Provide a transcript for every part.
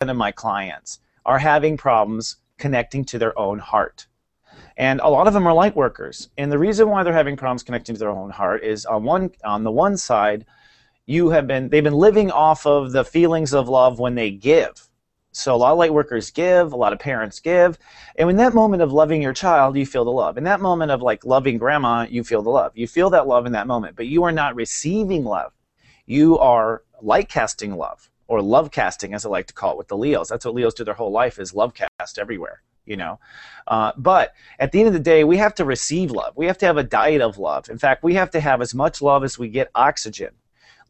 of my clients are having problems connecting to their own heart. And a lot of them are light workers. And the reason why they're having problems connecting to their own heart is on the one side, they've been living off of the feelings of love when they give. So a lot of light workers give, a lot of parents give, and in that moment of loving your child, you feel the love. In that moment of like loving grandma, you feel the love. You feel that love in that moment, but you are not receiving love. You are light casting love, or love casting, as I like to call it, with the Leos. That's what Leos do their whole life, is love cast everywhere, you know. But at the end of the day, we have to receive love. We have to have a diet of love. In fact, we have to have as much love as we get oxygen.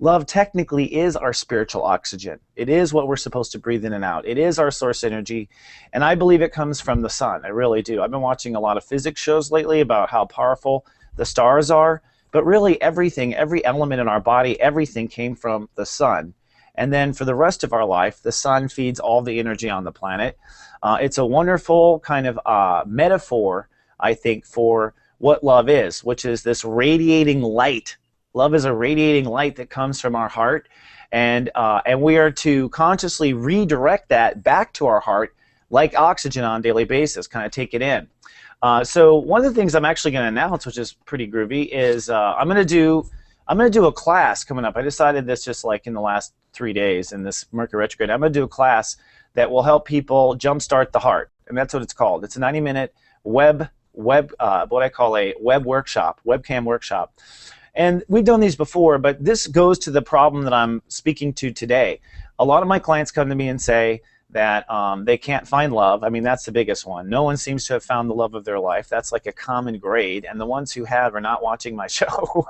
Love technically is our spiritual oxygen. It is what we're supposed to breathe in and out. It is our source energy, and I believe it comes from the sun. I really do. I've been watching a lot of physics shows lately about how powerful the stars are, but really everything, every element in our body, everything came from the sun. And then for the rest of our life, the sun feeds all the energy on the planet. It's a wonderful kind of metaphor, I think, for what love is, which is this radiating light. Love is a radiating light that comes from our heart, and we are to consciously redirect that back to our heart like oxygen on a daily basis, kind of take it in. So one of the things I'm actually going to announce, which is pretty groovy, is I'm going to do a class coming up. I decided this just like in the last 3 days in this Mercury retrograde. I'm going to do a class that will help people jumpstart the heart, and that's what it's called. It's a 90-minute what I call a webcam workshop. And we've done these before, but this goes to the problem that I'm speaking to today. A lot of my clients come to me and say that they can't find love. I mean, that's the biggest one. No one seems to have found the love of their life. That's like a common grade. And the ones who have are not watching my show.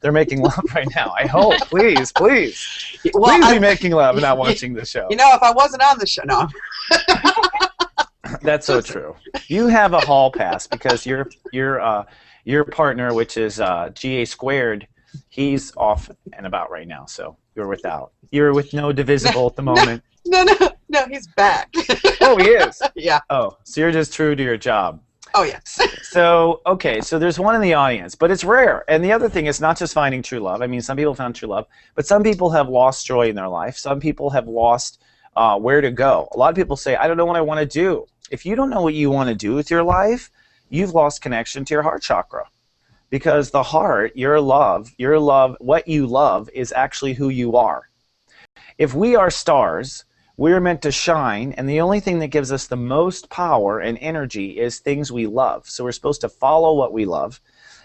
They're making love right now. I hope. Please, please. Well, please be making love and not watching the show. You know, if I wasn't on the show, no. That's so true. You have a hall pass because your partner, which is GA squared, he's off and about right now, so you're without. You're with no divisible at the moment. No, he's back. Oh, he is? Yeah. Oh, so you're just true to your job. Oh, yes. So, okay, so there's one in the audience, but it's rare. And the other thing is not just finding true love. I mean, some people found true love, but some people have lost joy in their life. Some people have lost where to go. A lot of people say, I don't know what I want to do. If you don't know what you want to do with your life, you've lost connection to your heart chakra, because the heart, your love, what you love is actually who you are. If we are stars, we're meant to shine, and the only thing that gives us the most power and energy is things we love. So we're supposed to follow what we love,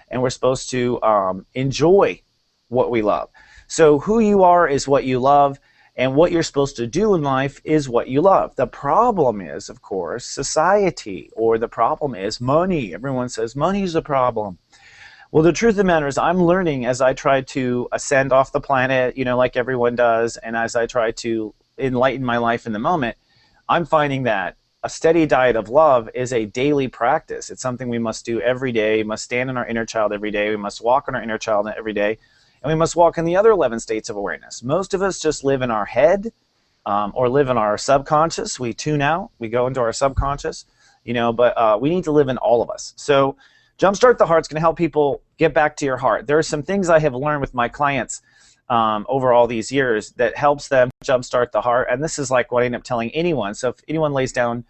and we're supposed to enjoy what we love. So who you are is what you love, and what you're supposed to do in life is what you love. The problem is, of course, society, or the problem is money. Everyone says money's a problem. Well, the truth of the matter is I'm learning as I try to ascend off the planet, you know, like everyone does, and as I try to enlighten my life in the moment, I'm finding that a steady diet of love is a daily practice. It's something we must do every day. We must stand in our inner child every day. We must walk in our inner child every day. And we must walk in the other 11 states of awareness. Most of us just live in our head or live in our subconscious. We tune out. We go into our subconscious, you know, but we need to live in all of us. So Jumpstart the Heart's going to help people get back to your heart. There are some things I have learned with my clients over all these years that helps them jumpstart the heart. And this is like what I end up telling anyone. So if anyone lays down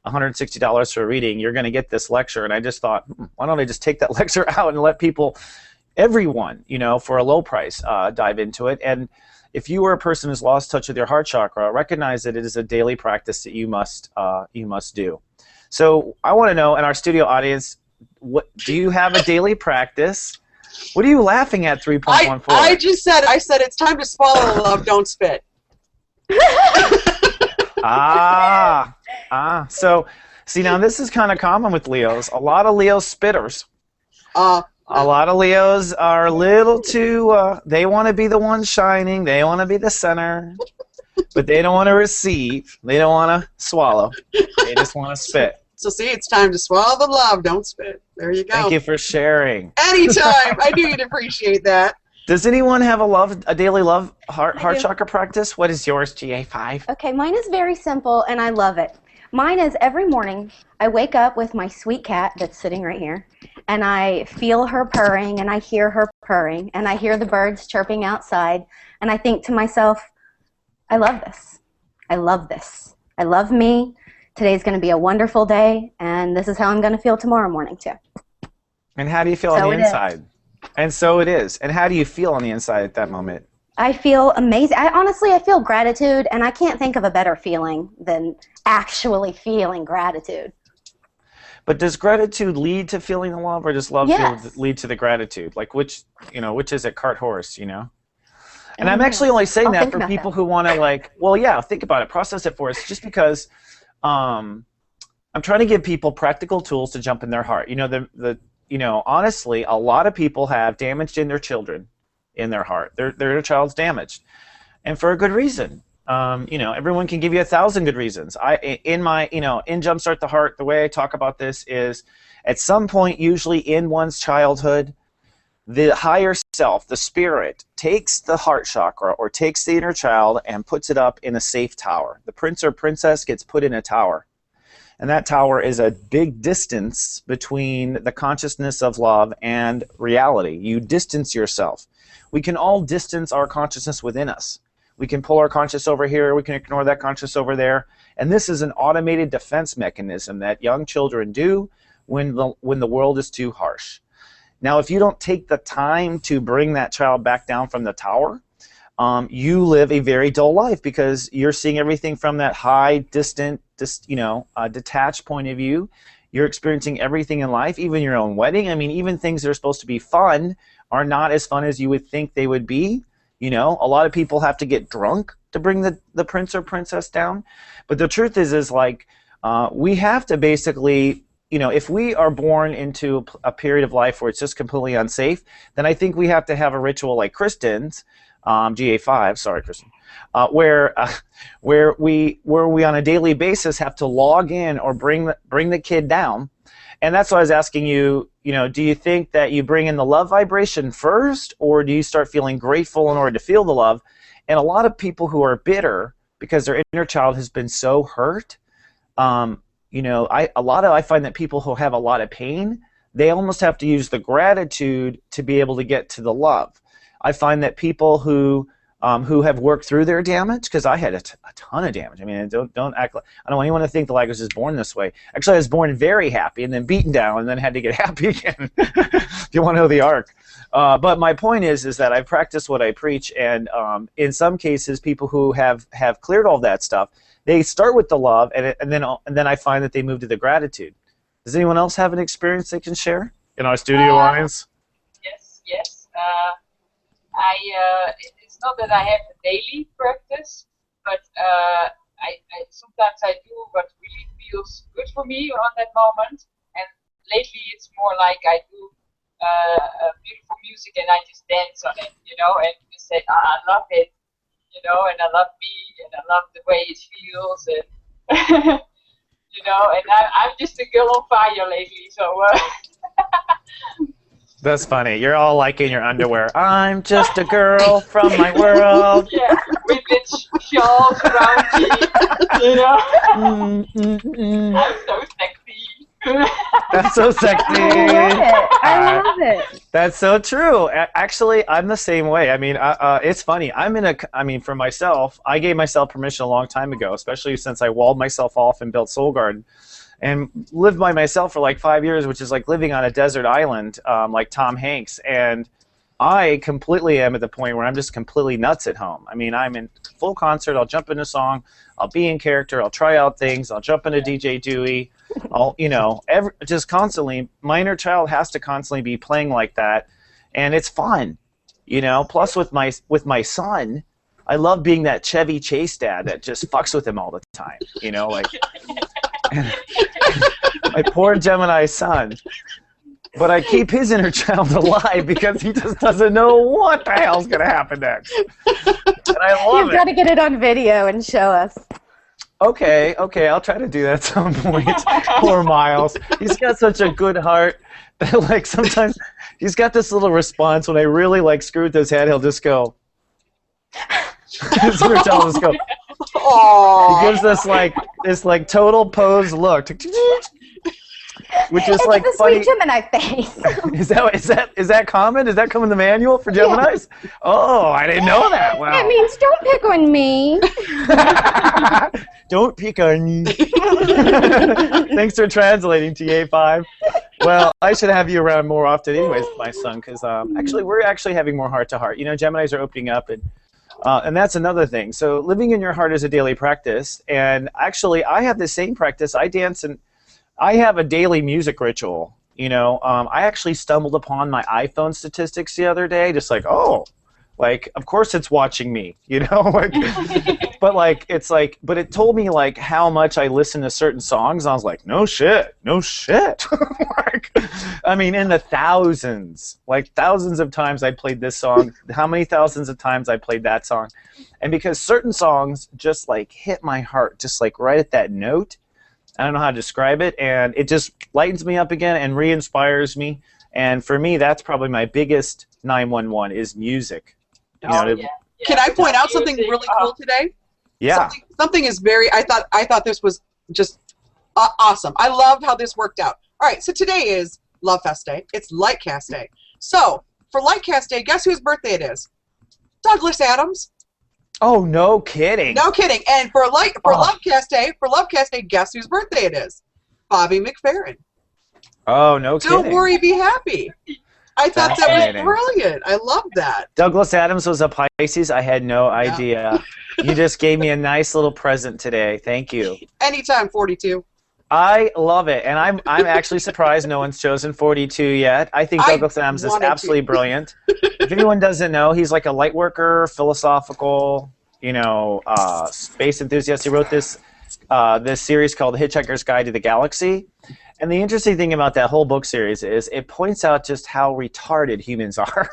$160 for a reading, you're going to get this lecture. And I just thought, why don't I just take that lecture out and let people, everyone, you know, for a low price, dive into it. And if you are a person who's lost touch with your heart chakra, recognize that it is a daily practice that you must do. So I want to know, in our studio audience, what do you have a daily practice? What are you laughing at? 3.14. I said it's time to swallow, love, don't spit. So see, now this is kind of common with Leos. A lot of Leos spitters. A lot of Leos are a little too, they want to be the one shining. They want to be the center. But they don't want to receive. They don't want to swallow. They just want to spit. So see, it's time to swallow the love, don't spit. There you go. Thank you for sharing. Anytime. I knew you'd appreciate that. Does anyone have a daily love heart chakra practice? What is yours, GA5? Okay, mine is very simple, and I love it. Mine is every morning I wake up with my sweet cat that's sitting right here, and I feel her purring, and I hear her purring, and I hear the birds chirping outside, and I think to myself, I love this. I love this. I love me. Today's going to be a wonderful day, and this is how I'm going to feel tomorrow morning too. And how do you feel on the inside? And so it is. And how do you feel on the inside at that moment? I feel amazing. I feel gratitude, and I can't think of a better feeling than actually feeling gratitude. But does gratitude lead to feeling the love, or does love lead to the gratitude? Like which is it, cart horse, And I'm actually only saying that for people who want to think about it, process it for us, just because I'm trying to give people practical tools to jump in their heart. Honestly, a lot of people have damaged in their children, in their heart. Their child's damaged, and for a good reason. Everyone can give you 1,000 good reasons. In Jumpstart the Heart, the way I talk about this is, at some point, usually in one's childhood, the higher self, the spirit, takes the heart chakra or takes the inner child and puts it up in a safe tower. The prince or princess gets put in a tower. And that tower is a big distance between the consciousness of love and reality. You distance yourself. We can all distance our consciousness within us. We can pull our conscious over here. We can ignore that conscious over there. And this is an automated defense mechanism that young children do when the world is too harsh. Now, if you don't take the time to bring that child back down from the tower, you live a very dull life, because you're seeing everything from that high, distant, detached point of view. You're experiencing everything in life, even your own wedding. I mean, even things that are supposed to be fun are not as fun as you would think they would be. A lot of people have to get drunk to bring the prince or princess down. But the truth is we have to basically, if we are born into a period of life where it's just completely unsafe, then I think we have to have a ritual like Kristen's, GA5, sorry, Kristen, where we on a daily basis have to log in or bring the kid down. And that's why I was asking you, do you think that you bring in the love vibration first, or do you start feeling grateful in order to feel the love? And a lot of people who are bitter because their inner child has been so hurt, I find that people who have a lot of pain, they almost have to use the gratitude to be able to get to the love. I find that people who have worked through their damage, because I had a ton of damage. I mean, don't act like, I don't want anyone to think that I was just born this way. Actually, I was born very happy and then beaten down and then had to get happy again. If you want to know the arc. But my point is that I practice what I preach, and in some cases, people who have cleared all that stuff, they start with the love, and then I find that they move to the gratitude. Does anyone else have an experience they can share in our studio audience? Yes. It's not that I have a daily practice, but I sometimes I do what really feels good for me on that moment. And lately it's more like I do beautiful music and I just dance on it, and just say, I love it, and I love me, and I love the way it feels, and and I'm just a girl on fire lately, so. That's funny. You're all like in your underwear. I'm just a girl from my world. Yeah, with its shawls around me, I'm so sexy. That's so sexy. I love it. That's so true. Actually, I'm the same way. I mean, it's funny. For myself, I gave myself permission a long time ago, especially since I walled myself off and built Soul Garden. And lived by myself for like 5 years, which is like living on a desert island, like Tom Hanks. And I completely am at the point where I'm just completely nuts at home. I mean, I'm in full concert. I'll jump in a song. I'll be in character. I'll try out things. I'll jump into DJ Dewey. Just constantly. My inner child has to constantly be playing like that, and it's fun. Plus with my son, I love being that Chevy Chase dad that just fucks with him all the time. My poor Gemini son. But I keep his inner child alive because he just doesn't know what the hell's going to happen next. And I love it. You've got to get it on video and show us. Okay, I'll try to do that at some point. Poor Miles. He's got such a good heart that sometimes he's got this little response when I really screw with his head, he'll just go. His inner child will just go. Aww. He gives this this total pose look. which is It's like the funny. sweet Gemini face. Is that common? Does that come in the manual for Geminis? Oh, I didn't know that. Wow. It means don't pick on me. Don't pick on me. Thanks for translating, TA5. Well, I should have you around more often anyways, my son, because actually we're actually having more heart-to-heart. You know, Geminis are opening up, and that's another thing. So living in your heart is a daily practice, and actually I have the same practice. I dance, and I have a daily music ritual. You know, I actually stumbled upon my iPhone statistics the other day, just like, oh, like, of course it's watching me, you know, like, but it told me like how much I listen to certain songs. I was like, no shit. Like, I mean, in the thousands, like thousands of times I played this song. How many thousands of times I played that song? And because certain songs just like hit my heart, just like right at that note, I don't know how to describe it, and it just lightens me up again and re-inspires me. And for me, that's probably my biggest 911 is music. You know, Can I point out something really cool today? Yeah. Something is very. I thought this was just awesome. I loved how this worked out. All right, so today is Love Fest Day. It's Lightcast Day. So for Lightcast Day, guess whose birthday it is? Douglas Adams. Oh, no kidding. No kidding. And for Lovecast Day, guess whose birthday it is? Bobby McFerrin. Oh, no kidding. Don't worry, be happy. I thought that was brilliant. I love that. Douglas Adams was a Pisces. I had no idea. You just gave me a nice little present today. Thank you. Anytime, 42. I love it, and I'm actually surprised no one's chosen 42 yet. I think Douglas Adams is absolutely brilliant. If anyone doesn't know, he's like a light worker, philosophical, you know, space enthusiast. He wrote this series called The Hitchhiker's Guide to the Galaxy. And the interesting thing about that whole book series is it points out just how retarded humans are.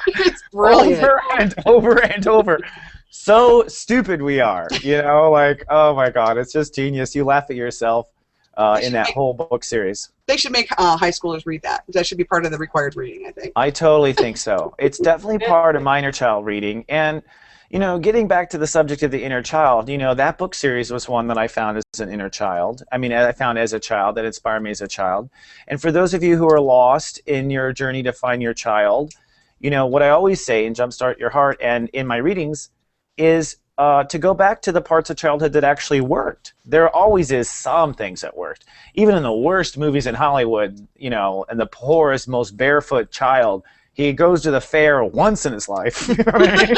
It's brilliant. Over and over and over. So stupid we are, you know, like, oh my God, it's just genius. You laugh at yourself in that whole book series. They should make high schoolers read that. That should be part of the required reading, I think. I totally think so. It's definitely part of minor child reading. And, you know, getting back to the subject of the inner child, you know, that book series was one that I found as an inner child. I mean, I found as a child that inspired me as a child. And for those of you who are lost in your journey to find your child, you know, what I always say in Jumpstart Your Heart and in my readings is to go back to the parts of childhood that actually worked. There always is some things that worked. Even in the worst movies in Hollywood, you know, and the poorest, most barefoot child, he goes to the fair once in his life. You know what I mean?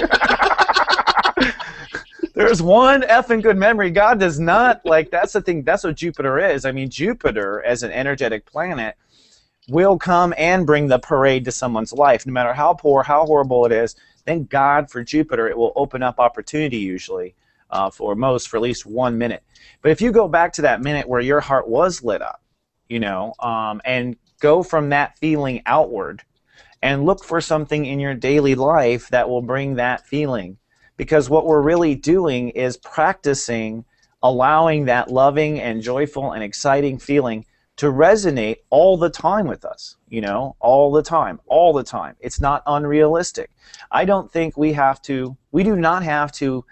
There's one effing good memory. God does not, like, that's the thing, that's what Jupiter is. I mean, Jupiter, as an energetic planet, will come and bring the parade to someone's life, no matter how poor, how horrible it is. Thank God for Jupiter, it will open up opportunity usually for at least 1 minute. But if you go back to that minute where your heart was lit up, you know, and go from that feeling outward and look for something in your daily life that will bring that feeling. Because what we're really doing is practicing allowing that loving and joyful and exciting feeling to resonate all the time with us, you know, all the time. It's not unrealistic. I don't think we do not have to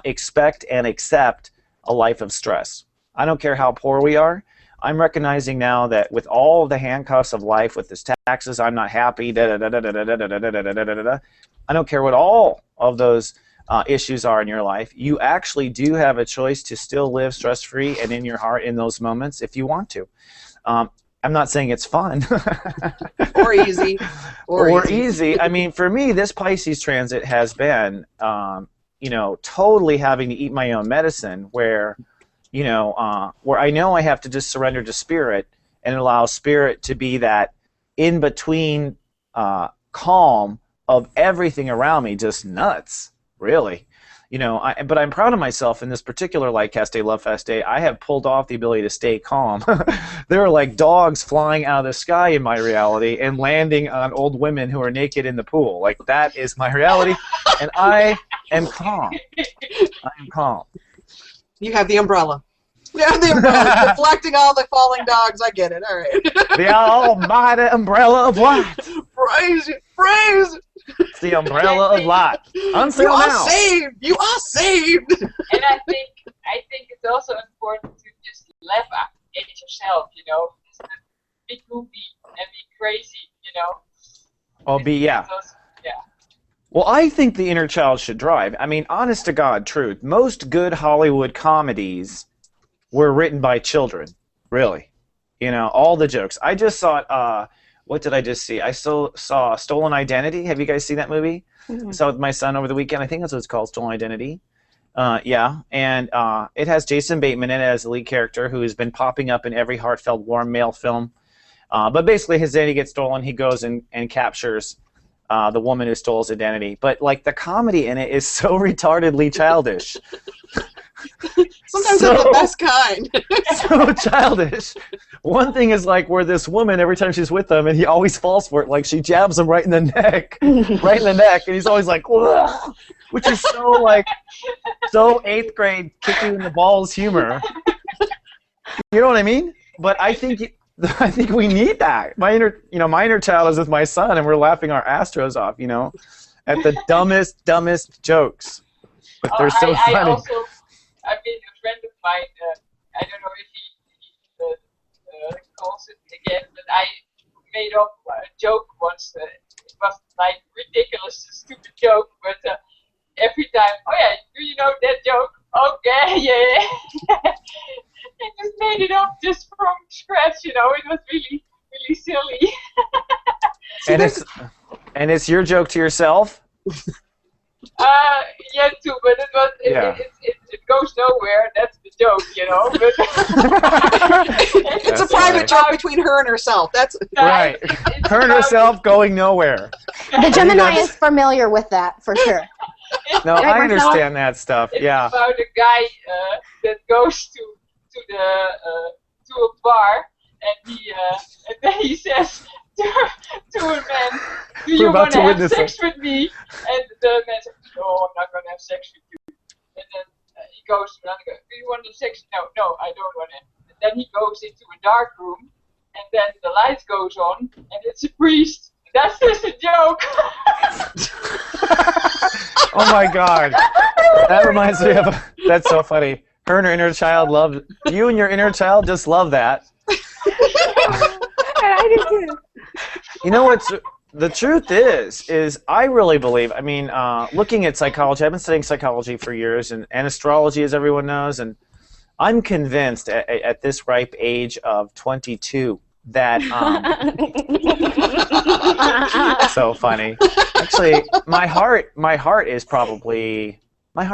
expect and accept a life of stress. I don't care how poor we are. I'm recognizing now that with all the handcuffs of life, with this taxes, I'm not happy, I don't care what all of those issues are in your life. You actually do have a choice to still live stress-free and in your heart in those moments if you want to. I'm not saying it's fun. Or easy. Or easy. I mean, for me, this Pisces transit has been, you know, totally having to eat my own medicine where, you know, where I know I have to just surrender to Spirit and allow Spirit to be that in-between calm of everything around me, just nuts, really. You know, but I'm proud of myself in this particular Lightcast Day, Love Fest Day. I have pulled off the ability to stay calm. There are like dogs flying out of the sky in my reality and landing on old women who are naked in the pool. Like, that is my reality, and I am calm. I am calm. You have the umbrella. Yeah, the umbrella, deflecting all the falling dogs. I get it. All right. The almighty umbrella of light. Praise it. Praise it. It's the umbrella of light. On sale You are now. saved. You are saved. And I think it's also important to just laugh at yourself, you know. be goofy and be crazy, you know. Oh, yeah. Yeah. Well, I think the inner child should drive. I mean, honest to God, truth. Most good Hollywood comedies were written by children, really. You know, all the jokes. I just saw, what did I just see? I still saw Stolen Identity. Have you guys seen that movie? I saw it with my son over the weekend. I think that's what it's called, Stolen Identity. Yeah, and it has Jason Bateman in it as the lead character, who has been popping up in every heartfelt, warm male film. But basically, his identity gets stolen. He goes and captures the woman who stole his identity. But like the comedy in it is so retardedly childish. Sometimes they're the best kind. So childish. One thing is like where this woman, every time she's with him, and he always falls for it, like she jabs him right in the neck, and he's always like, "Ugh," which is so 8th grade kick you in the balls humor. You know what I mean? But I think we need that. My inner child is with my son, and we're laughing our astros off, you know, at the dumbest jokes. But they're so funny. I've been a friend of mine. I don't know if he calls it again, but I made up a joke once. It was like ridiculous, stupid joke, but every time, oh yeah, do you know that joke? Okay, yeah. I just made it up just from scratch, you know. It was really, really silly. And it's your joke to yourself? Yeah, too, but it goes nowhere. That's the joke, you know. But it's a private joke between her and herself. That's right. Her and herself going nowhere. The Gemini is familiar with that for sure. No, I understand that stuff. It's yeah. about a guy that goes to a bar, and then he says to a man, "Do you want to have sex with me?" And the man says, "No, I'm not going to have sex with you." And then he goes to another guy, "Do you want to have sex?" No, I don't want it. And then he goes into a dark room, and then the lights goes on, and it's a priest. That's just a joke. Oh my God, that reminds me of that's so funny. Her and her inner child love you, and your inner child just love that. I do too. You know what's the truth is I really believe. I mean, looking at psychology, I've been studying psychology for years, and astrology, as everyone knows, and I'm convinced at this ripe age of 22 that so funny. Actually, my heart's probably I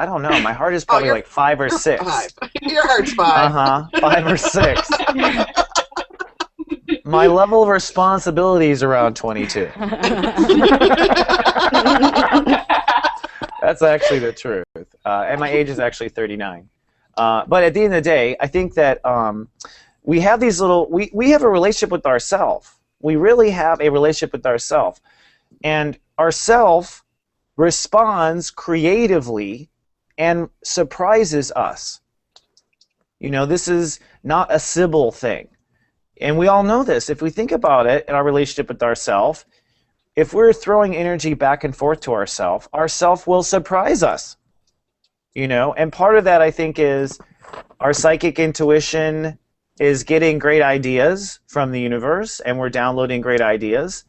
don't know. My heart is probably like 5 or 6. 5. Your heart's 5. 5 or 6. My level of responsibility is around 22. That's actually the truth. And my age is actually 39. But at the end of the day, I think that we have these we have a relationship with ourself. We really have a relationship with ourself. And ourself responds creatively and surprises us. You know, this is not a Sybil thing. And we all know this. If we think about it in our relationship with ourself, if we're throwing energy back and forth to ourself will surprise us. You know, and part of that I think is our psychic intuition is getting great ideas from the universe, and we're downloading great ideas.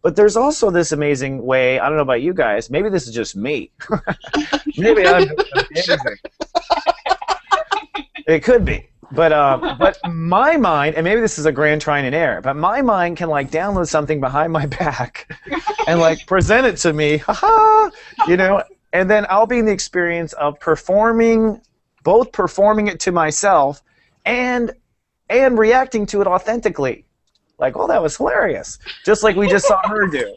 But there's also this amazing way, I don't know about you guys, maybe this is just me. Maybe I'm just amazing. It could be. But my mind, and maybe this is a grand trying and error, but my mind can like download something behind my back and like present it to me, haha, you know, and then I'll be in the experience of both performing it to myself and reacting to it authentically. Like, oh, that was hilarious. Just like we just saw her do.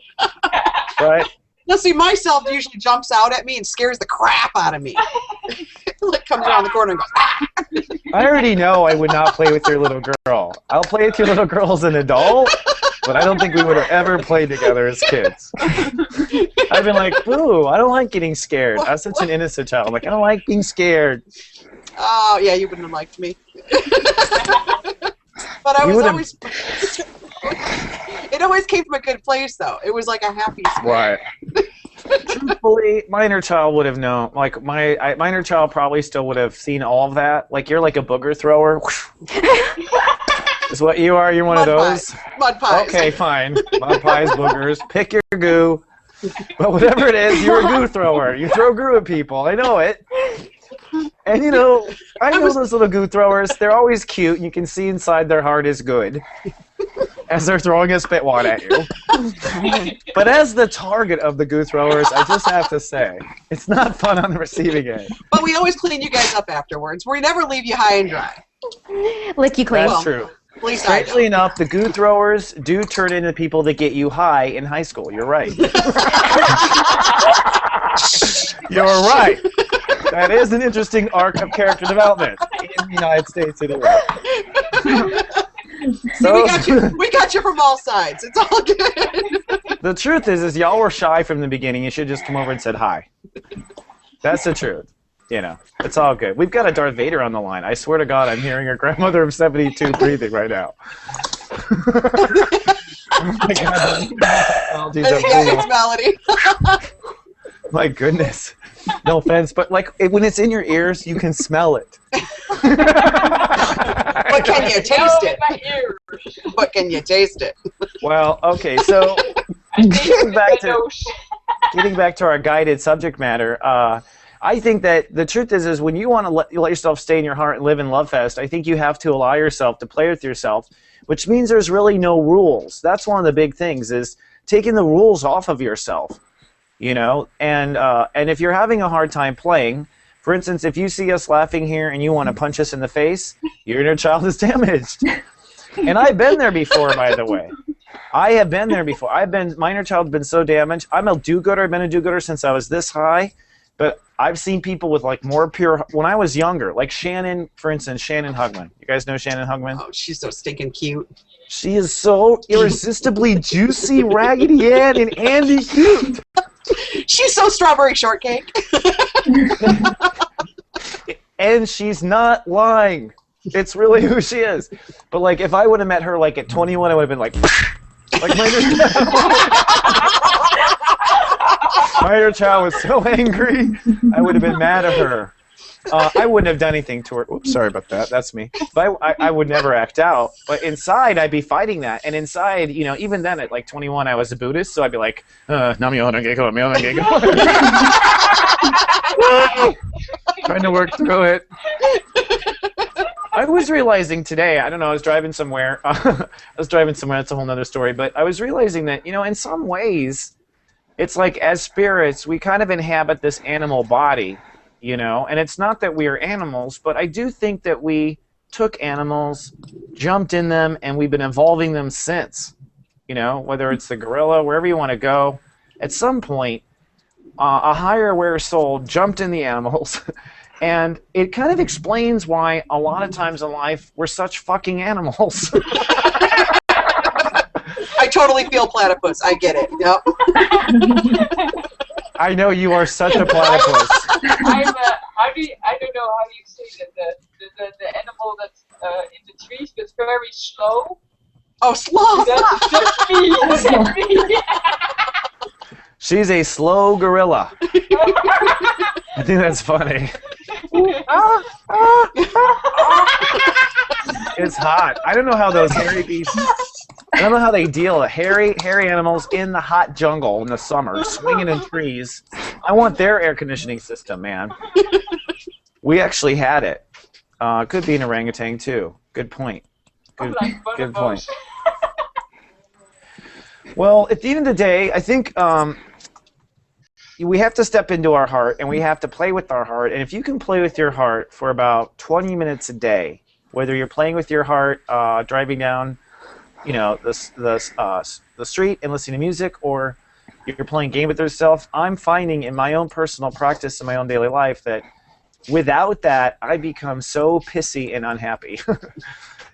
Right? Now, see, myself usually jumps out at me and scares the crap out of me. Like, comes around the corner and goes, ah! I already know I would not play with your little girl. I'll play with your little girl as an adult, but I don't think we would have ever played together as kids. I've been like, boo, I don't like getting scared. I was such an innocent child. I'm like, I don't like being scared. Oh, yeah, you wouldn't have liked me. But I was always... It always came from a good place, though. It was like a happy spirit. Right. Truthfully, my inner child would have known. Like, my inner child probably still would have seen all of that. Like, you're like a booger thrower. Is what you are? You're one Mud of pies. those? Mud pies. Okay, fine. Mud pies, boogers. Pick your goo. But whatever it is, you're a goo thrower. You throw goo at people. I know it. And you know, I know those little goo throwers. They're always cute. You can see inside their heart is good as they're throwing a spit wad at you. But as the target of the goo throwers, I just have to say, it's not fun on the receiving end. But we always clean you guys up afterwards. We never leave you high and dry. Lick you clean. That's true. At least I Strangely enough, the goo throwers do turn into people that get you high in high school. You're right. You're right. That is an interesting arc of character development in the United States anyway. So, we got you from all sides. It's all good. the truth is y'all were shy from the beginning. You should have just come over and said hi. That's the truth. You know, it's all good. We've got a Darth Vader on the line. I swear to God, I'm hearing a grandmother of 72 breathing right now. Oh my God. Oh, geez, It's Melody. my goodness. No offense, but like when it's in your ears, you can smell it. But can you taste it? My ears. But can you taste it? Well, okay, so getting back to our guided subject matter, I think that the truth is when you want to let yourself stay in your heart and live in Love Fest, I think you have to allow yourself to play with yourself, which means there's really no rules. That's one of the big things, is taking the rules off of yourself, you know? And if you're having a hard time playing, for instance, if you see us laughing here and you want to punch us in the face, your inner child is damaged. And I've been there before, by the way. I have been there before. My inner child's been so damaged. I'm a do-gooder. I've been a do-gooder since I was this high. But I've seen people with like more pure, when I was younger, like Shannon, for instance, Shannon Hugman. You guys know Shannon Hugman? Oh, she's so stinking cute. She is so irresistibly juicy, Raggedy Ann, and Andy cute. She's so strawberry shortcake. And she's not lying. It's really who she is. But like, if I would have met her like at 21, I would have been like my inner child was so angry, I would have been mad at her. I wouldn't have done anything to her. Oops, sorry about that. That's me. But I would never act out. But inside, I'd be fighting that. And inside, you know, even then at like 21, I was a Buddhist, so I'd be like, trying to work through it. I was realizing today, I don't know, I was driving somewhere. That's a whole nother story. But I was realizing that, you know, in some ways, it's like as spirits, we kind of inhabit this animal body, you know, and it's not that we are animals, but I do think that we took animals, jumped in them, and we've been evolving them since, you know, whether it's the gorilla, wherever you want to go. At some point, a higher aware soul jumped in the animals, and it kind of explains why a lot of times in life we're such fucking animals. I totally feel platypus. I get it. Yep. I know you are such a platypus. I don't know how you say that, the animal that's in the trees that's very slow. Oh, sloth. That's me. That's me. She's a slow gorilla. I think that's funny. It's hot. I don't know how those hairy beasts. I don't know how they deal with hairy animals in the hot jungle in the summer, swinging in trees. I want their air conditioning system, man. We actually had it. Could be an orangutan too. Good point. Good point. Well, at the end of the day, I think we have to step into our heart and we have to play with our heart. And if you can play with your heart for about 20 minutes a day, whether you're playing with your heart, driving down, you know, the street and listening to music, or you're playing a game with yourself, I'm finding in my own personal practice in my own daily life that without that, I become so pissy and unhappy.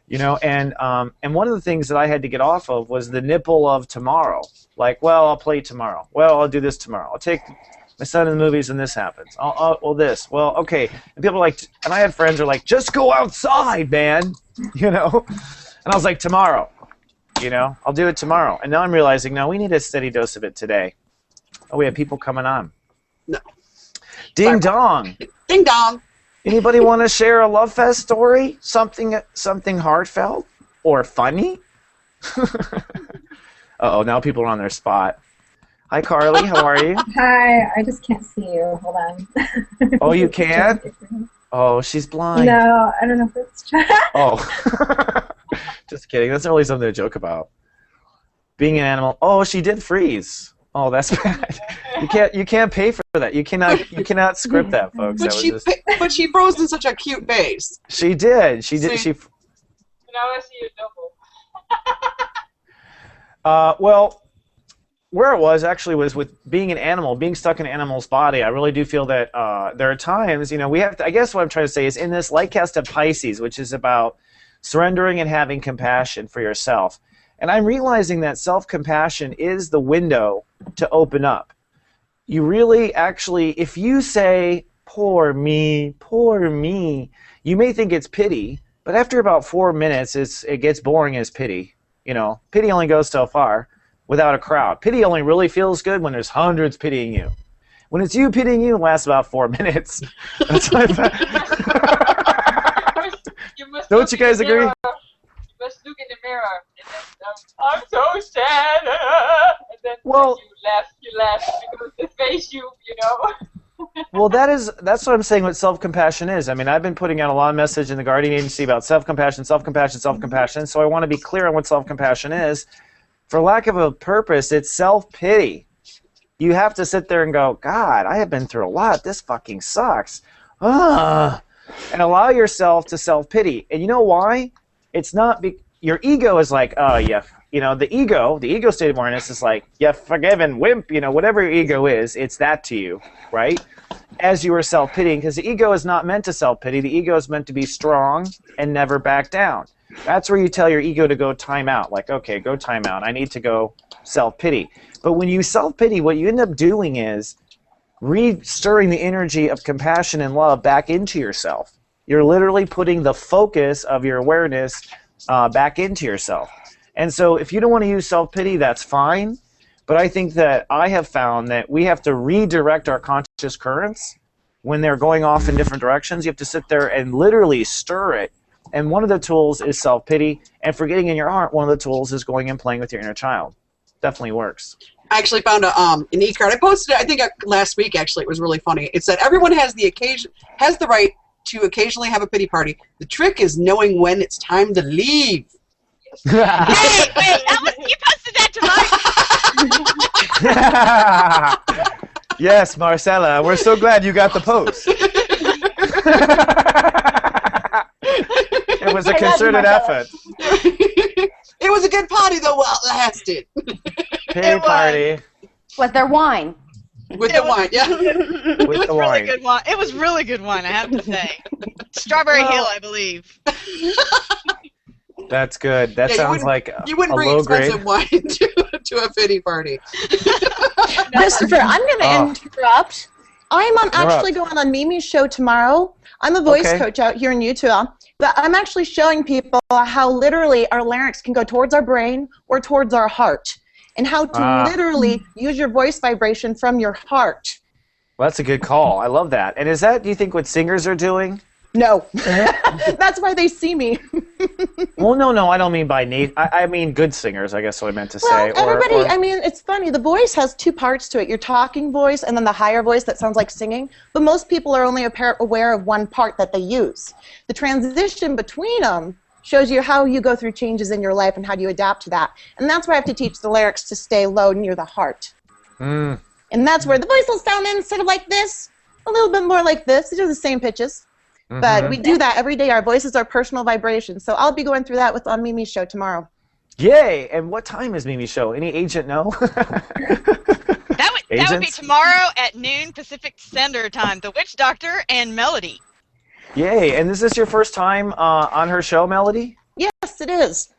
You know, and one of the things that I had to get off of was the nipple of tomorrow. Like, well, I'll play tomorrow. Well, I'll do this tomorrow. I'll take my son to the movies and this happens. Well, this. Well, okay. And people are like, and I had friends who are like, just go outside, man. You know? And I was like, tomorrow. You know, I'll do it tomorrow. And now I'm realizing, no, we need a steady dose of it today. Oh, we have people coming on. No. Ding dong. Ding dong. Anybody want to share a Love Fest story? Something heartfelt? or funny? Uh-oh, now people are on their spot. Hi, Carly. How are you? Hi, I just can't see you. Hold on. Oh, you can't? Oh, she's blind. No, I don't know if it's true. Oh. Just kidding. That's not really something to joke about. Being an animal. Oh, she did freeze. Oh, that's bad. You can't pay for that. You cannot script that, folks. But she froze in such a cute face. She did. She did. See? Now I see you double. Well, where it was actually was with being an animal, being stuck in an animal's body. I really do feel that there are times, we have to, I guess what I'm trying to say is in this light cast of Pisces, which is about surrendering and having compassion for yourself. And I'm realizing that self-compassion is the window to open up. You really actually, if you say, poor me, you may think it's pity, but after about 4 minutes, it gets boring as pity. Pity only goes so far without a crowd. Pity only really feels good when there's hundreds pitying you. When it's you pitying you, it lasts about 4 minutes. That's what Don't you guys agree? You must look in the mirror and then I'm so sad. And then Well, you laugh because the face you know. Well, that's what I'm saying what self-compassion is. I mean, I've been putting out a lot of message in the Guardian Agency about self-compassion. So I want to be clear on what self-compassion is. For lack of a purpose, it's self-pity. You have to sit there and go, God, I have been through a lot. This fucking sucks. And allow yourself to self-pity. And you know why? It's not your ego is like, oh, yeah. The ego state of awareness is like, yeah, forgiven wimp, whatever your ego is, it's that to you, right? As you are self-pitying, because the ego is not meant to self-pity. The ego is meant to be strong and never back down. That's where you tell your ego to go time out. Like, okay, go time out. I need to go self-pity. But when you self-pity, what you end up doing is re-stirring the energy of compassion and love back into yourself. You're literally putting the focus of your awareness back into yourself. And so if you don't want to use self-pity, that's fine. But I think that I have found that we have to redirect our conscious currents when they're going off in different directions. You have to sit there and literally stir it. And one of the tools is self-pity. And for getting in your heart, one of the tools is going and playing with your inner child. Definitely works. I actually found an e-card. I posted it, I think last week, actually. It was really funny. It said, everyone has the right to occasionally have a pity party. The trick is knowing when it's time to leave. Wait, you posted that to Yes, Marcella, we're so glad you got the post. It was a concerted effort. It was a good party, though, while it lasted. Pity party. Was there wine? With the wine, yeah. With the wine. Really good wine. It was really good wine, I have to say. Strawberry Hill, I believe. That's good. That sounds like you wouldn't a bring low expensive grade. wine to a pity party. Christopher, I'm going to interrupt. I'm actually going on Mimi's show tomorrow. I'm a voice coach out here in Utah, but I'm actually showing people how literally our larynx can go towards our brain or towards our heart, and how to literally use your voice vibration from your heart. Well, that's a good call. I love that. And is that, do you think, what singers are doing? No. That's why they see me. Well, no, I don't mean by need. I mean good singers, I guess what I meant to say. Everybody, I mean, it's funny. The voice has two parts to it. Your talking voice and then the higher voice that sounds like singing. But most people are only aware of one part that they use. The transition between them shows you how you go through changes in your life and how do you adapt to that. And that's why I have to teach the larynx to stay low near the heart. And that's where the voice will sound instead of like this, a little bit more like this. These are the same pitches. But we do that every day. Our voice is our personal vibration. So I'll be going through that on Mimi's show tomorrow. Yay! And what time is Mimi's show? Any agent know? That would be tomorrow at noon Pacific Standard Time. The Witch Doctor and Melody. Yay! And is this your first time on her show, Melody? Yes, it is.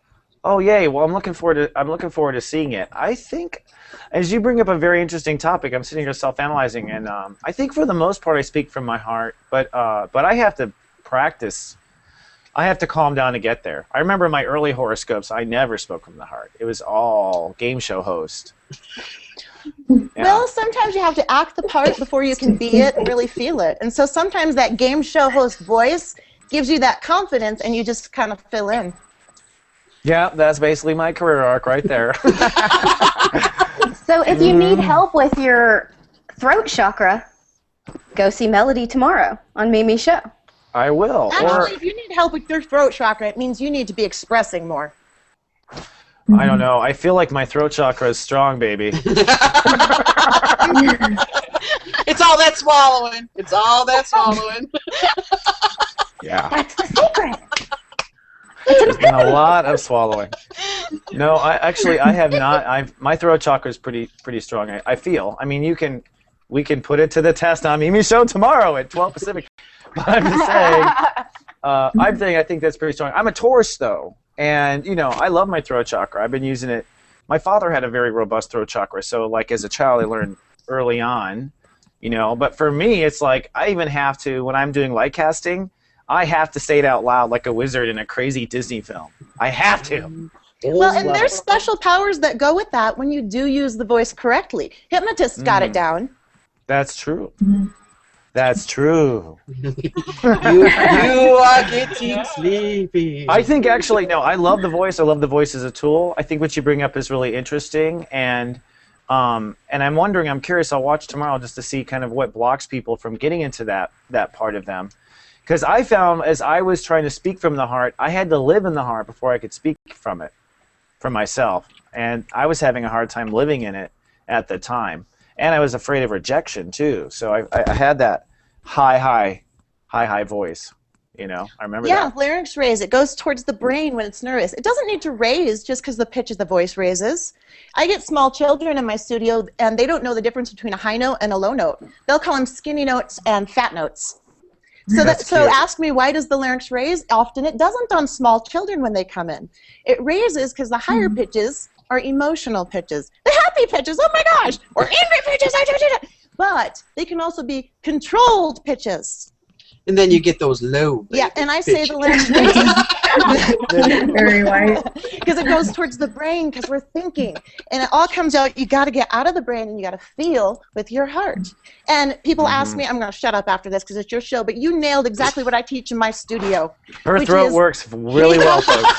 Oh, yay! Well, I'm looking forward to seeing it. I think, as you bring up a very interesting topic, I'm sitting here self-analyzing, and I think for the most part I speak from my heart, but I have to practice. I have to calm down to get there. I remember my early horoscopes. I never spoke from the heart. It was all game show host. Yeah. Well, sometimes you have to act the part before you can be it and really feel it. And so sometimes that game show host voice gives you that confidence, and you just kind of fill in. Yeah, that's basically my career arc right there. So if you need help with your throat chakra, go see Melody tomorrow on Mimi's show. I will. Actually, if you need help with your throat chakra, it means you need to be expressing more. I don't know. I feel like my throat chakra is strong, baby. It's all that swallowing. It's all that swallowing. Yeah. That's the secret. There's been a lot of swallowing. No, I have not. My throat chakra is pretty strong. I feel. I mean, we can put it to the test on Mimi's show tomorrow at 12 Pacific. But I'm just saying. I think that's pretty strong. I'm a Taurus though, and I love my throat chakra. I've been using it. My father had a very robust throat chakra, so like as a child, I learned early on. But for me, it's like I even have to when I'm doing light casting. I have to say it out loud like a wizard in a crazy Disney film. I have to. Well, and there's special powers that go with that when you do use the voice correctly. Hypnotists got it down. That's true. That's true. You are getting sleepy. I think actually, no, I love the voice. I love the voice as a tool. I think what you bring up is really interesting. And I'm wondering, I'm curious, I'll watch tomorrow just to see kind of what blocks people from getting into that part of them. Because I found as I was trying to speak from the heart, I had to live in the heart before I could speak from it, for myself. And I was having a hard time living in it at the time. And I was afraid of rejection, too. So I had that high voice. I remember that. Yeah, larynx raise. It goes towards the brain when it's nervous. It doesn't need to raise just because the pitch of the voice raises. I get small children in my studio, and they don't know the difference between a high note and a low note. They'll call them skinny notes and fat notes. So ask me, why does the larynx raise? Often it doesn't on small children when they come in. It raises because the higher pitches are emotional pitches. The happy pitches, oh my gosh, or angry pitches, but they can also be controlled pitches. And then you get those low. Yeah, and I say the larynx raises. Very white. Because it goes towards the brain because we're thinking. And it all comes out, you got to get out of the brain and you got to feel with your heart. And people ask me, I'm going to shut up after this because it's your show, but you nailed exactly what I teach in my studio. Her throat works really well, folks.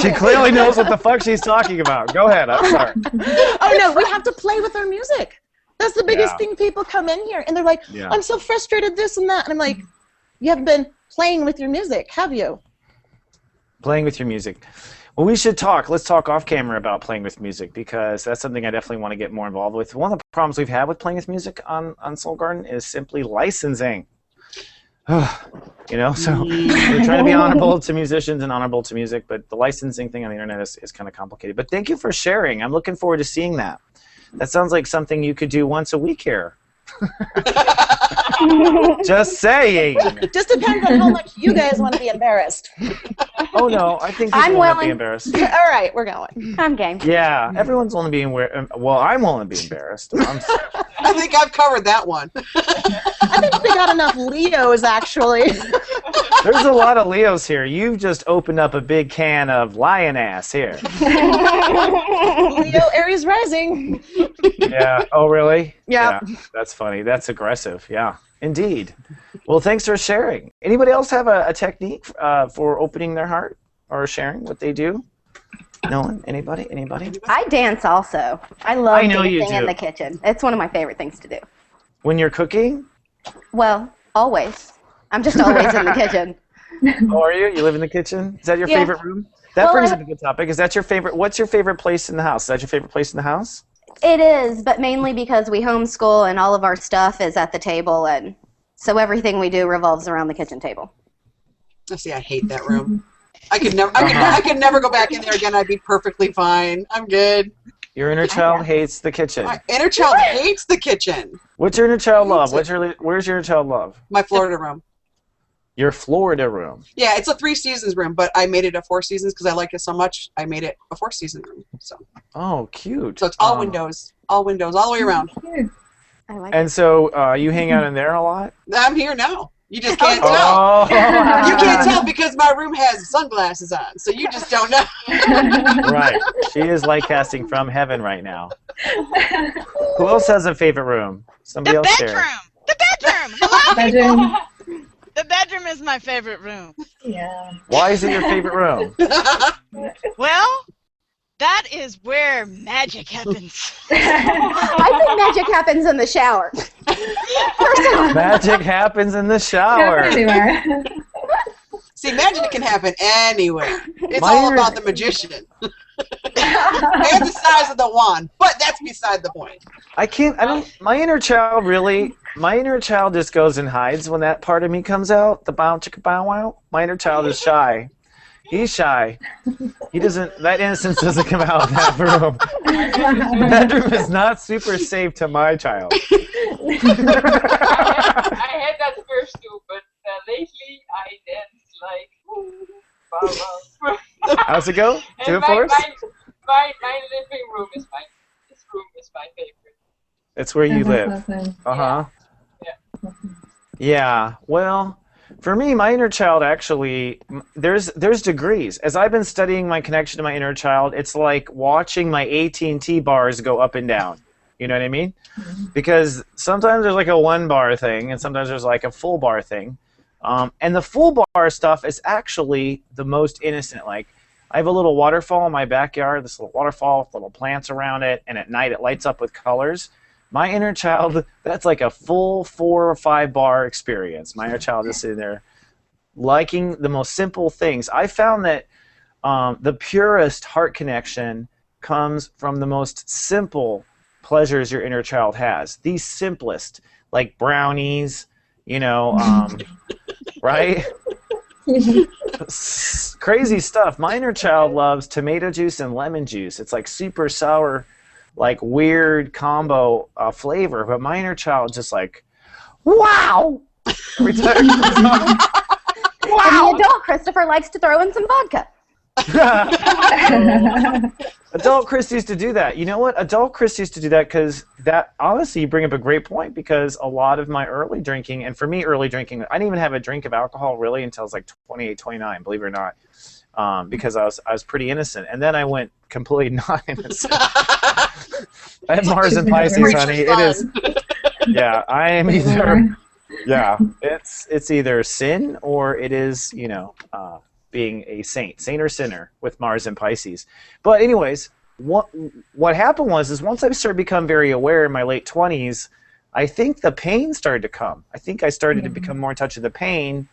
She clearly knows what the fuck she's talking about. Go ahead, I'm sorry. Oh, no, we have to play with our music. That's the biggest thing. People come in here and they're like, I'm so frustrated, this and that. And I'm like, you haven't been playing with your music, have you? Playing with your music. Well, we should talk. Let's talk off camera about playing with music because that's something I definitely want to get more involved with. One of the problems we've had with playing with music on Soul Garden is simply licensing. So we're trying to be honorable to musicians and honorable to music, but the licensing thing on the internet is kind of complicated. But thank you for sharing. I'm looking forward to seeing that. That sounds like something you could do once a week here. Just saying. Just depends on how much you guys want to be embarrassed. Oh no, I think people want to be embarrassed. All right, we're going. I'm game. Yeah, everyone's willing to be well, I'm willing to be embarrassed. I think I've covered that one. I think we got enough Leos, actually. There's a lot of Leos here. You've just opened up a big can of lion ass here. Leo, Aries rising. Yeah. Oh, really? Yeah. That's funny. That's aggressive. Yeah, indeed. Well, thanks for sharing. Anybody else have a technique for opening their heart or sharing what they do? No one? Anybody? I dance also. I love dancing in the kitchen. It's one of my favorite things to do. When you're cooking? Well, always. I'm just always in the kitchen. Oh, are you? You live in the kitchen? Is that your favorite room? That brings up a good topic. Is that your favorite? What's your favorite place in the house? Is that your favorite place in the house? It is, but mainly because we homeschool and all of our stuff is at the table, and so everything we do revolves around the kitchen table. See, I hate that room. I could never go back in there again. I'd be perfectly fine. I'm good. Your inner child hates the kitchen. My inner child hates the kitchen. What's your inner child love? Where's your inner child love? My Florida room. Your Florida room. Yeah, it's a 3 seasons room, but I made it a 4 seasons because I like it so much. I made it a 4 season room. So. Oh, cute. So it's all windows, all the way around. I like and so you hang out in there a lot? I'm here now. You just can't tell. You can't tell because my room has sunglasses on, so you just don't know. Right. She is light casting from heaven right now. Who else has a favorite room? Somebody else share. The bedroom. Hello. Bedroom. The bedroom is my favorite room. Yeah. Why is it your favorite room? Well, that is where magic happens. I think magic happens in the shower. Personally. Magic happens in the shower. Anywhere. See, magic can happen anywhere. It's My all inner- about the magician. And the size of the wand. But that's beside the point. My inner child just goes and hides when that part of me comes out, the bow chicka bow wow. My inner child is shy. He's shy. That innocence doesn't come out of that room. The bedroom is not super safe to my child. I had that first too, but lately I dance like wow, wow. How's it go? Do And it for us. my living room is my favorite. It's where you live. Awesome. Uh-huh. Yeah. Yeah. Well, for me, my inner child actually, there's degrees. As I've been studying my connection to my inner child, it's like watching my AT&T bars go up and down. You know what I mean? Because sometimes there's like a 1 bar thing, and sometimes there's like a full bar thing. And the full bar stuff is actually the most innocent. Like, I have a little waterfall in my backyard, this little waterfall with little plants around it, and at night it lights up with colors. My inner child, that's like a full 4 or 5 bar experience. My inner child is sitting there liking the most simple things. I found that the purest heart connection comes from the most simple pleasures your inner child has. The simplest, like brownies, right? Crazy stuff. My inner child loves tomato juice and lemon juice. It's like super sour, like weird combo flavor, but my inner child just like, wow! Every time it comes on, wow! And the adult Christopher likes to throw in some vodka. Adult Chris used to do that. You know what? Adult Chris used to do that because that, honestly, you bring up a great point, because a lot of my early drinking, and for me, early drinking, I didn't even have a drink of alcohol really until I was like 28, 29, believe it or not, because I was pretty innocent. And then I went completely not innocent. I have Mars and Pisces, honey. It is. Yeah, I am either. Yeah, it's either sin or it is, being a saint or sinner with Mars and Pisces. But anyways, what happened was once I started to become very aware in my late 20s, I think the pain started to come. I think I started to become more in touch with the pain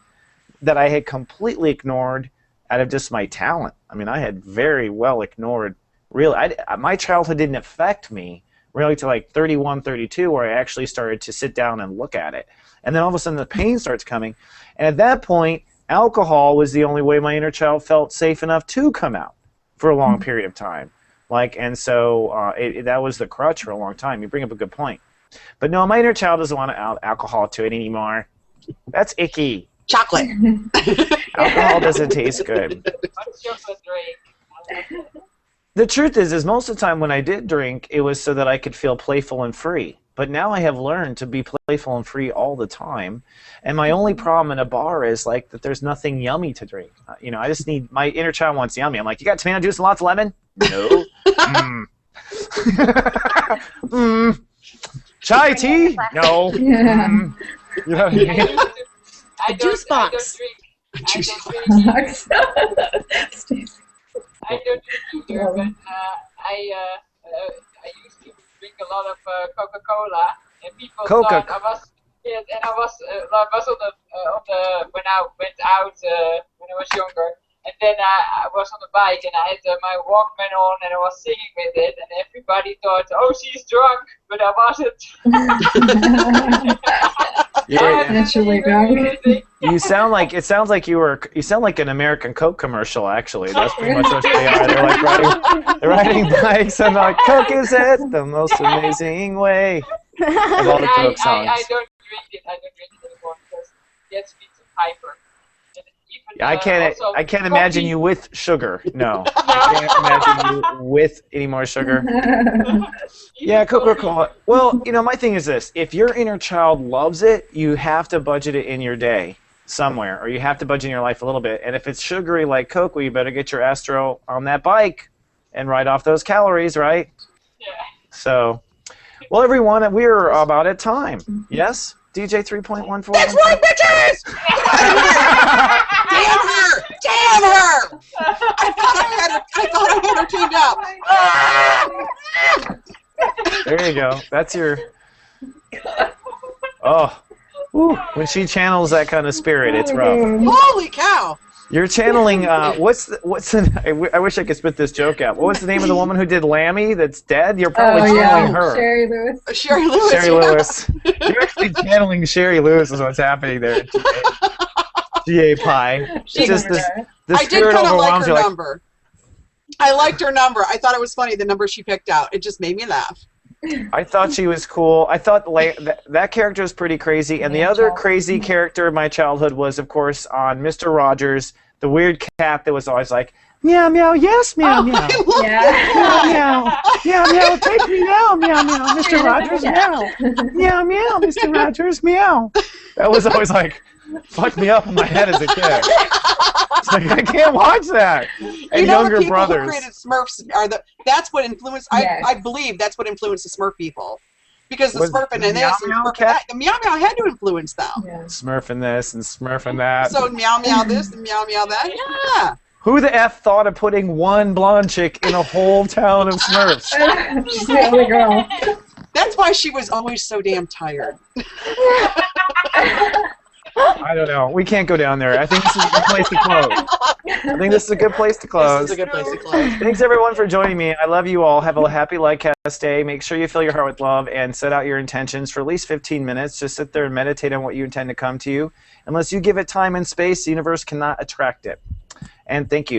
that I had completely ignored out of just my talent. I mean, I had very well ignored. Really, my childhood didn't affect me really till like 31, 32, where I actually started to sit down and look at it. And then all of a sudden the pain starts coming. And at that point, alcohol was the only way my inner child felt safe enough to come out for a long period of time. And so that was the crutch for a long time. You bring up a good point. But no, my inner child doesn't want to add alcohol to it anymore. That's icky. Chocolate. Alcohol doesn't taste good. What's chocolate drink? The truth is most of the time when I did drink, it was so that I could feel playful and free. But now I have learned to be playful and free all the time. And my only problem in a bar is like that there's nothing yummy to drink. I just need, my inner child wants yummy. I'm like, you got tomato juice and lots of lemon? No. Chai tea? No. Yeah. You know what I mean? Juice box. I don't drink either, but I used to drink a lot of Coca-Cola, and people thought I was. Yes, and I was on the when I went out when I was younger, and then I was on the bike and I had my Walkman on and I was singing with it, and everybody thought, oh, she's drunk, but I wasn't. Yeah. Naturally drunk. You sound like an American Coke commercial. Actually, that's pretty much what they are. They're riding bikes and like, Coke is it the most amazing way of all the Coke songs. I don't drink it. I don't drink it anymore because it gets me too hyper. I can't imagine you with sugar. No, I can't imagine you with any more sugar. Yeah, Coca-Cola. Well, my thing is this: if your inner child loves it, you have to budget it in your day somewhere, or you have to budget in your life a little bit. And if it's sugary like Coke, well, you better get your Astro on that bike and write off those calories, right? Yeah. So, well, everyone, we're about at time. Yes. DJ 3.14. That's right, bitches! Damn her! Damn her! I thought I had her tuned out. There you go. That's your. Oh, whew. When she channels that kind of spirit, it's rough. Holy cow! You're channeling. What's the? I wish I could spit this joke out. What was the name of the woman who did Lammy? That's dead. You're probably channeling her. Sherry Lewis. Sherry Lewis. Sherry Lewis. You're actually channeling Sherry Lewis. Is what's happening there. GA Pie. It's just this. The I did spirit kind of like overwhelms her you. number. I liked her number. I thought it was funny, the number she picked out. It just made me laugh. I thought she was cool. I thought that character was pretty crazy. And the other crazy character in my childhood was, of course, on Mr. Rogers, the weird cat that was always like, meow, meow, yes, meow, meow. Meow, meow. Meow, meow, take me now, meow, meow. Mr. Rogers, meow. Meow, meow, Mr. Rogers, meow. That was always like, fucked me up in my head as a kid. It's like, I can't watch that. And You know, younger the people brothers. who created Smurfs are that's what influenced. I believe that's what influenced the Smurf people, because the Was Smurfing the and this Meow and Meow Smurfing cat? that, the Meow Meow had to influence them. Yeah. Smurfing this and smurfing that. So Meow Meow this and Meow Meow that. Yeah. Who the F thought of putting one blonde chick in a whole town of Smurfs? She's the only girl. That's why she was always so damn tired. I don't know. We can't go down there. I think this is a good place to close. I think this is a good place to close. This is a good place to close. Thanks, everyone, for joining me. I love you all. Have a happy Lightcast day. Make sure you fill your heart with love and set out your intentions for at least 15 minutes. Just sit there and meditate on what you intend to come to you. Unless you give it time and space, the universe cannot attract it. And thank you.